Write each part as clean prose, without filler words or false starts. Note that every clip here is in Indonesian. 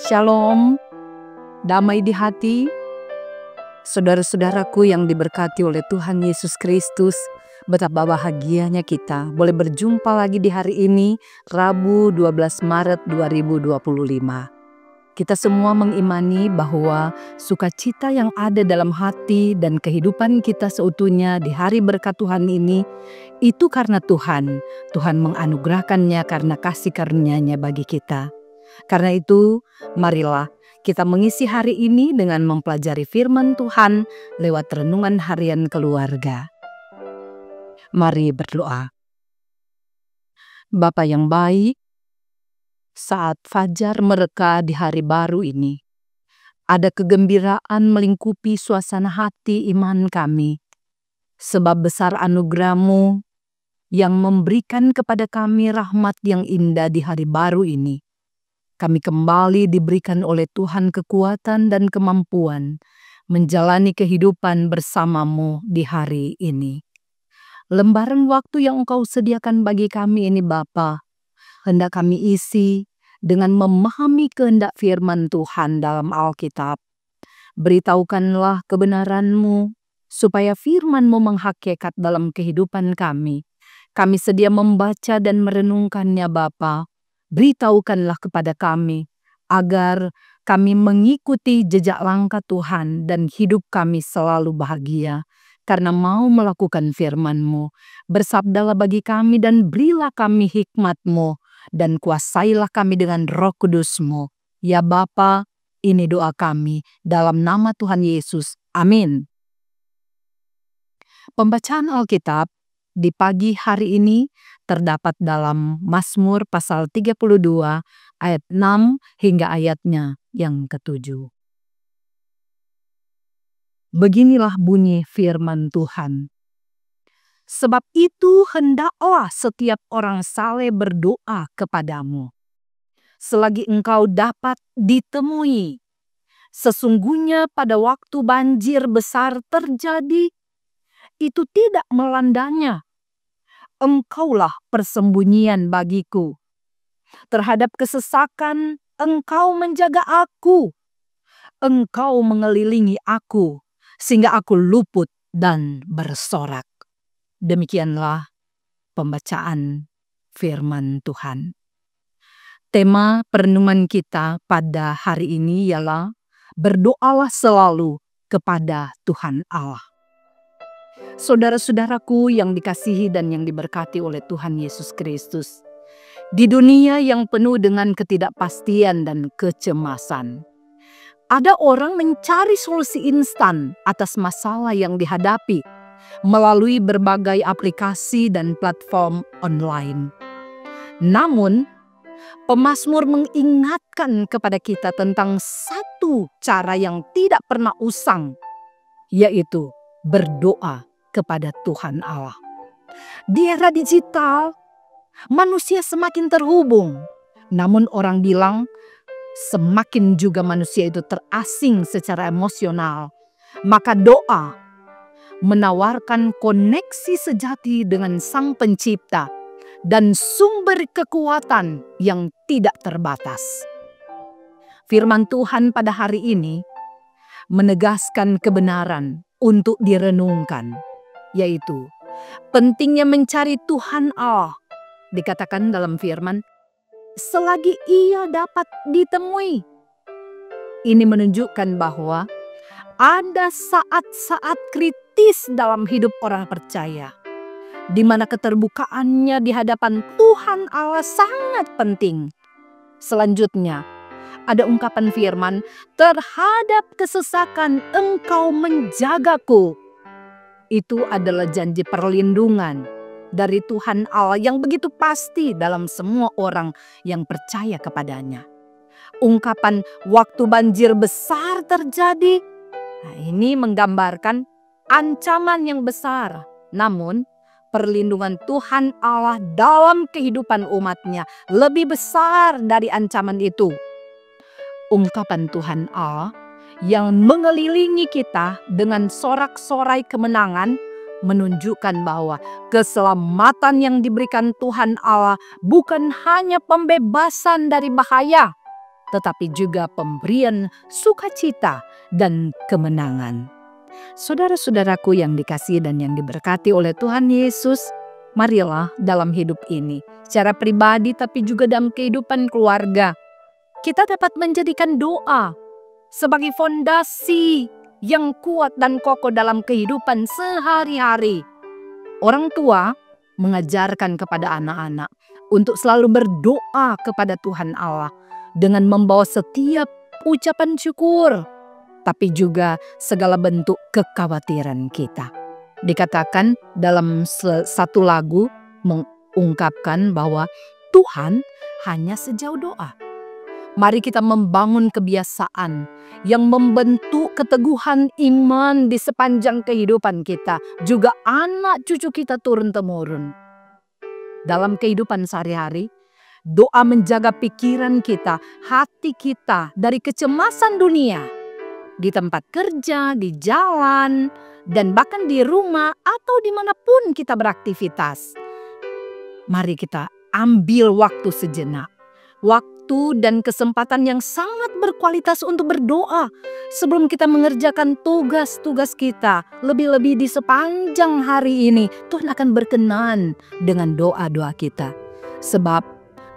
Shalom, damai di hati, saudara-saudaraku yang diberkati oleh Tuhan Yesus Kristus. Betapa bahagianya kita boleh berjumpa lagi di hari ini, Rabu 12 Maret 2025. Kita semua mengimani bahwa sukacita yang ada dalam hati dan kehidupan kita seutuhnya di hari berkat Tuhan ini, itu karena Tuhan. Tuhan menganugerahkannya karena kasih karunia-Nya bagi kita. Karena itu, marilah kita mengisi hari ini dengan mempelajari firman Tuhan lewat renungan harian keluarga. Mari berdoa. Bapa yang baik, saat fajar mereka di hari baru ini, ada kegembiraan melingkupi suasana hati iman kami, sebab besar anugerah-Mu yang memberikan kepada kami rahmat yang indah di hari baru ini. Kami kembali diberikan oleh Tuhan kekuatan dan kemampuan menjalani kehidupan bersama-Mu di hari ini. Lembaran waktu yang Engkau sediakan bagi kami ini Bapa, hendak kami isi dengan memahami kehendak firman Tuhan dalam Alkitab. Beritahukanlah kebenaran-Mu, supaya firman-Mu menghakikat dalam kehidupan kami. Kami sedia membaca dan merenungkannya Bapa. Beritahukanlah kepada kami, agar kami mengikuti jejak langkah Tuhan dan hidup kami selalu bahagia, karena mau melakukan firman-Mu. Bersabdalah bagi kami dan berilah kami hikmat-Mu, dan kuasailah kami dengan Roh Kudus-Mu. Ya Bapa, ini doa kami dalam nama Tuhan Yesus. Amin. Pembacaan Alkitab di pagi hari ini terdapat dalam Mazmur pasal 32 ayat 6 hingga ayatnya yang ke-7. Beginilah bunyi firman Tuhan. Sebab itu hendaklah setiap orang saleh berdoa kepadamu, selagi engkau dapat ditemui. Sesungguhnya pada waktu banjir besar terjadi, itu tidak melandanya. Engkaulah persembunyian bagiku. Terhadap kesesakan, Engkau menjaga aku. Engkau mengelilingi aku, sehingga aku luput dan bersorak. Demikianlah pembacaan firman Tuhan. Tema perenungan kita pada hari ini ialah berdoalah selalu kepada Tuhan Allah. Saudara-saudaraku yang dikasihi dan yang diberkati oleh Tuhan Yesus Kristus, di dunia yang penuh dengan ketidakpastian dan kecemasan, ada orang mencari solusi instan atas masalah yang dihadapi melalui berbagai aplikasi dan platform online. Namun, pemazmur mengingatkan kepada kita tentang satu cara yang tidak pernah usang, yaitu berdoa kepada Tuhan Allah. Di era digital, manusia semakin terhubung. Namun orang bilang, semakin juga manusia itu terasing secara emosional. Maka doa menawarkan koneksi sejati dengan Sang Pencipta dan sumber kekuatan yang tidak terbatas. Firman Tuhan pada hari ini menegaskan kebenaran untuk direnungkan, yaitu pentingnya mencari Tuhan Allah. Dikatakan dalam firman, selagi ia dapat ditemui. Ini menunjukkan bahwa ada saat-saat kritis dalam hidup orang percaya, di mana keterbukaannya di hadapan Tuhan Allah sangat penting. Selanjutnya, ada ungkapan firman, terhadap kesesakan Engkau menjagaku. Itu adalah janji perlindungan dari Tuhan Allah yang begitu pasti dalam semua orang yang percaya kepadanya. Ungkapan waktu banjir besar terjadi, ini menggambarkan ancaman yang besar. Namun, perlindungan Tuhan Allah dalam kehidupan umatnya lebih besar dari ancaman itu. Ungkapan Tuhan Allah yang mengelilingi kita dengan sorak-sorai kemenangan menunjukkan bahwa keselamatan yang diberikan Tuhan Allah bukan hanya pembebasan dari bahaya, tetapi juga pemberian sukacita dan kemenangan. Saudara-saudaraku yang dikasihi dan yang diberkati oleh Tuhan Yesus, marilah dalam hidup ini, secara pribadi tapi juga dalam kehidupan keluarga, kita dapat menjadikan doa sebagai fondasi yang kuat dan kokoh dalam kehidupan sehari-hari. Orang tua mengajarkan kepada anak-anak untuk selalu berdoa kepada Tuhan Allah dengan membawa setiap ucapan syukur, tapi juga segala bentuk kekhawatiran kita. Dikatakan dalam satu lagu mengungkapkan bahwa Tuhan hanya sejauh doa. Mari kita membangun kebiasaan yang membentuk keteguhan iman di sepanjang kehidupan kita, juga anak cucu kita turun-temurun. Dalam kehidupan sehari-hari, doa menjaga pikiran kita, hati kita dari kecemasan dunia, di tempat kerja, di jalan, dan bahkan di rumah atau dimanapun kita beraktivitas. Mari kita ambil waktu sejenak, waktu dan kesempatan yang sangat berkualitas untuk berdoa sebelum kita mengerjakan tugas-tugas kita. Lebih-lebih di sepanjang hari ini, Tuhan akan berkenan dengan doa-doa kita. Sebab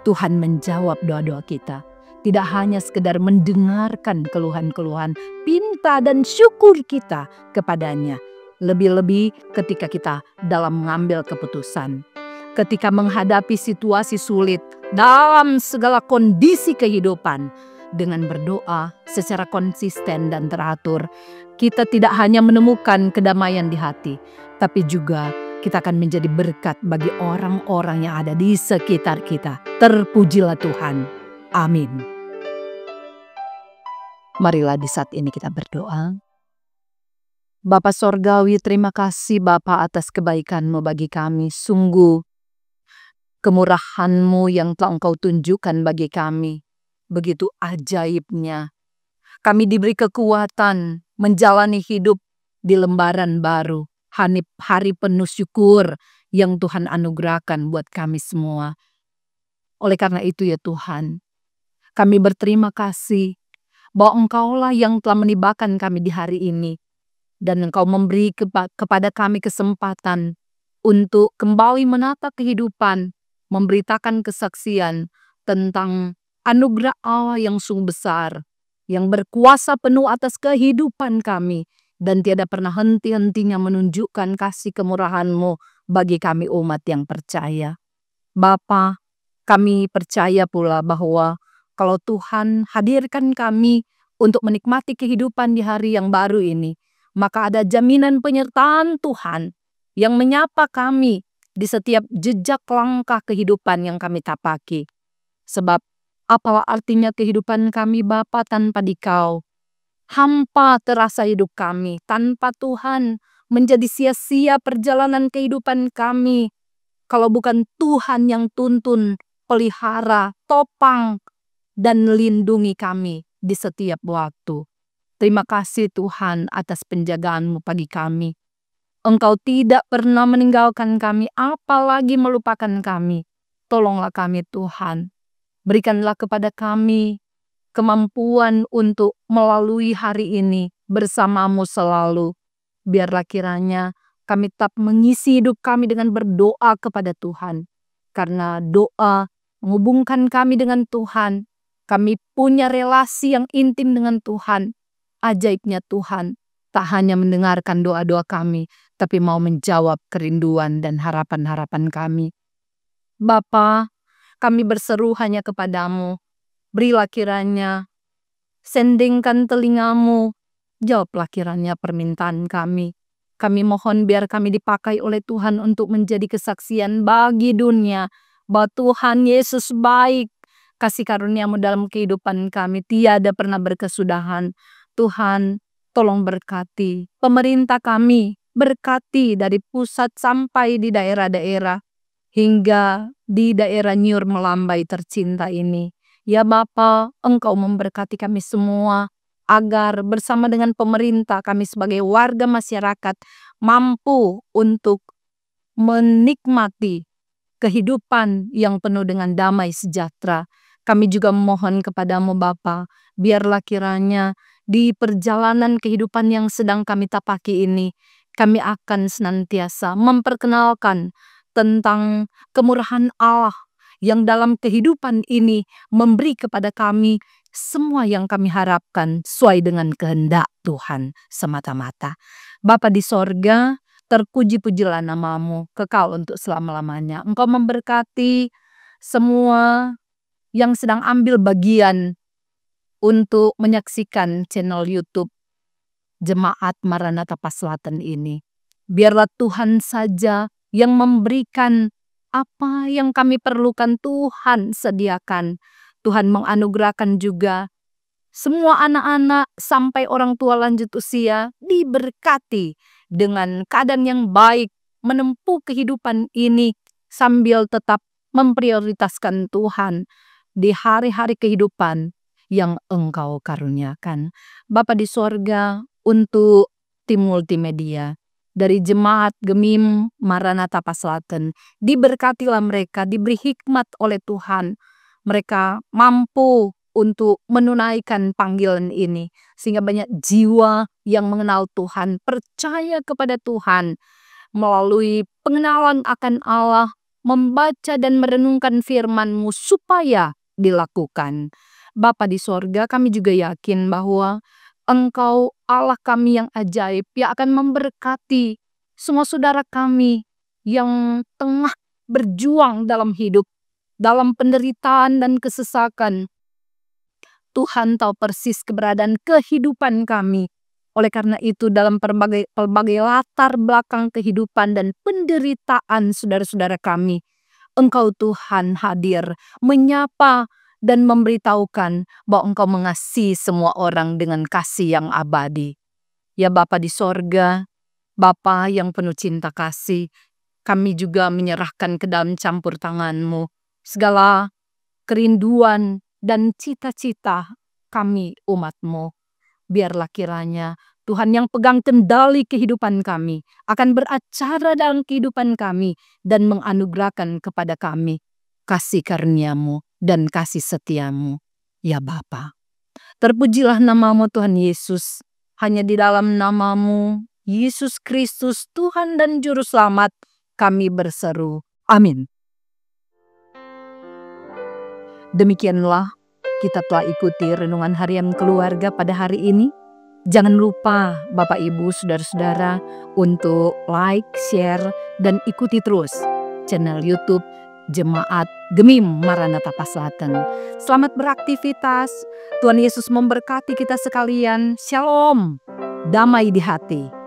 Tuhan menjawab doa-doa kita. Tidak hanya sekedar mendengarkan keluhan-keluhan, pinta dan syukur kita kepadanya. Lebih-lebih ketika kita dalam mengambil keputusan. Ketika menghadapi situasi sulit dalam segala kondisi kehidupan, dengan berdoa secara konsisten dan teratur, kita tidak hanya menemukan kedamaian di hati, tapi juga kita akan menjadi berkat bagi orang-orang yang ada di sekitar kita. Terpujilah Tuhan. Amin. Marilah di saat ini kita berdoa. Bapa Sorgawi, terima kasih Bapa atas kebaikan-Mu bagi kami. Sungguh kemurahan-Mu yang telah Engkau tunjukkan bagi kami, begitu ajaibnya. Kami diberi kekuatan menjalani hidup di lembaran baru, hari penuh syukur yang Tuhan anugerahkan buat kami semua. Oleh karena itu ya Tuhan, kami berterima kasih bahwa Engkaulah yang telah menibakan kami di hari ini, dan Engkau memberi kepada kami kesempatan untuk kembali menata kehidupan, memberitakan kesaksian tentang anugerah Allah yang sungguh besar, yang berkuasa penuh atas kehidupan kami, dan tiada pernah henti-hentinya menunjukkan kasih kemurahan-Mu bagi kami umat yang percaya. Bapa, kami percaya pula bahwa kalau Tuhan hadirkan kami untuk menikmati kehidupan di hari yang baru ini, maka ada jaminan penyertaan Tuhan yang menyapa kami di setiap jejak langkah kehidupan yang kami tapaki. Sebab apalah artinya kehidupan kami Bapa tanpa Dikau? Hampa terasa hidup kami tanpa Tuhan, menjadi sia-sia perjalanan kehidupan kami kalau bukan Tuhan yang tuntun, pelihara, topang, dan lindungi kami di setiap waktu. Terima kasih Tuhan atas penjagaan-Mu bagi kami. Engkau tidak pernah meninggalkan kami, apalagi melupakan kami. Tolonglah kami Tuhan. Berikanlah kepada kami kemampuan untuk melalui hari ini bersama-Mu selalu. Biarlah kiranya kami tetap mengisi hidup kami dengan berdoa kepada Tuhan. Karena doa menghubungkan kami dengan Tuhan. Kami punya relasi yang intim dengan Tuhan. Ajaibnya Tuhan tak hanya mendengarkan doa-doa kami, tapi mau menjawab kerinduan dan harapan-harapan kami. Bapa, kami berseru hanya kepadamu. Berilah kiranya, sendingkan telingamu, jawablah kiranya permintaan kami. Kami mohon biar kami dipakai oleh Tuhan untuk menjadi kesaksian bagi dunia, bahwa Tuhan Yesus baik. Kasih karunia-Mu dalam kehidupan kami tiada pernah berkesudahan. Tuhan, tolong berkati pemerintah kami, berkati dari pusat sampai di daerah-daerah, hingga di daerah Nyur Melambai tercinta ini. Ya Bapa, Engkau memberkati kami semua, agar bersama dengan pemerintah kami sebagai warga masyarakat mampu untuk menikmati kehidupan yang penuh dengan damai sejahtera, Kami juga memohon kepadamu Bapa, biarlah kiranya di perjalanan kehidupan yang sedang kami tapaki ini, kami akan senantiasa memperkenalkan tentang kemurahan Allah yang dalam kehidupan ini memberi kepada kami semua yang kami harapkan sesuai dengan kehendak Tuhan semata-mata. Bapa di sorga, terpuji-pujilah namamu, kekal untuk selama-lamanya. Engkau memberkati semua yang sedang ambil bagian untuk menyaksikan channel YouTube Jemaat Maranatha Paslatan ini. Biarlah Tuhan saja yang memberikan apa yang kami perlukan, Tuhan sediakan. Tuhan menganugerahkan juga semua anak-anak sampai orang tua lanjut usia diberkati dengan keadaan yang baik menempuh kehidupan ini sambil tetap memprioritaskan Tuhan di hari-hari kehidupan yang Engkau karuniakan. Bapa di sorga, untuk tim multimedia dari Jemaat Gemim Maranatha Paslatan, diberkatilah mereka, diberi hikmat oleh Tuhan. Mereka mampu untuk menunaikan panggilan ini, sehingga banyak jiwa yang mengenal Tuhan, percaya kepada Tuhan melalui pengenalan akan Allah, membaca dan merenungkan firman-Mu supaya dilakukan. Bapa di sorga, kami juga yakin bahwa Engkau Allah kami yang ajaib, yang akan memberkati semua saudara kami yang tengah berjuang dalam hidup, dalam penderitaan dan kesesakan. Tuhan tahu persis keberadaan kehidupan kami. Oleh karena itu dalam pelbagai latar belakang kehidupan dan penderitaan saudara-saudara kami, Engkau Tuhan hadir menyapa dan memberitahukan bahwa Engkau mengasihi semua orang dengan kasih yang abadi. Ya Bapa di sorga, Bapa yang penuh cinta kasih, kami juga menyerahkan ke dalam campur tangan-Mu segala kerinduan dan cita-cita kami umat-Mu. Biarlah kiranya Tuhan yang pegang kendali kehidupan kami akan beracara dalam kehidupan kami dan menganugerahkan kepada kami kasih karunia-Mu dan kasih setia-Mu. Ya Bapa, terpujilah nama-Mu Tuhan Yesus. Hanya di dalam nama-Mu Yesus Kristus Tuhan dan Juru Selamat kami berseru. Amin. Demikianlah kita telah ikuti renungan harian keluarga pada hari ini. Jangan lupa Bapak Ibu Saudara-saudara untuk like, share, dan ikuti terus channel YouTube Jemaat Gemim Maranatha Paslatan. Selamat beraktivitas. Tuhan Yesus memberkati kita sekalian. Shalom. Damai di hati.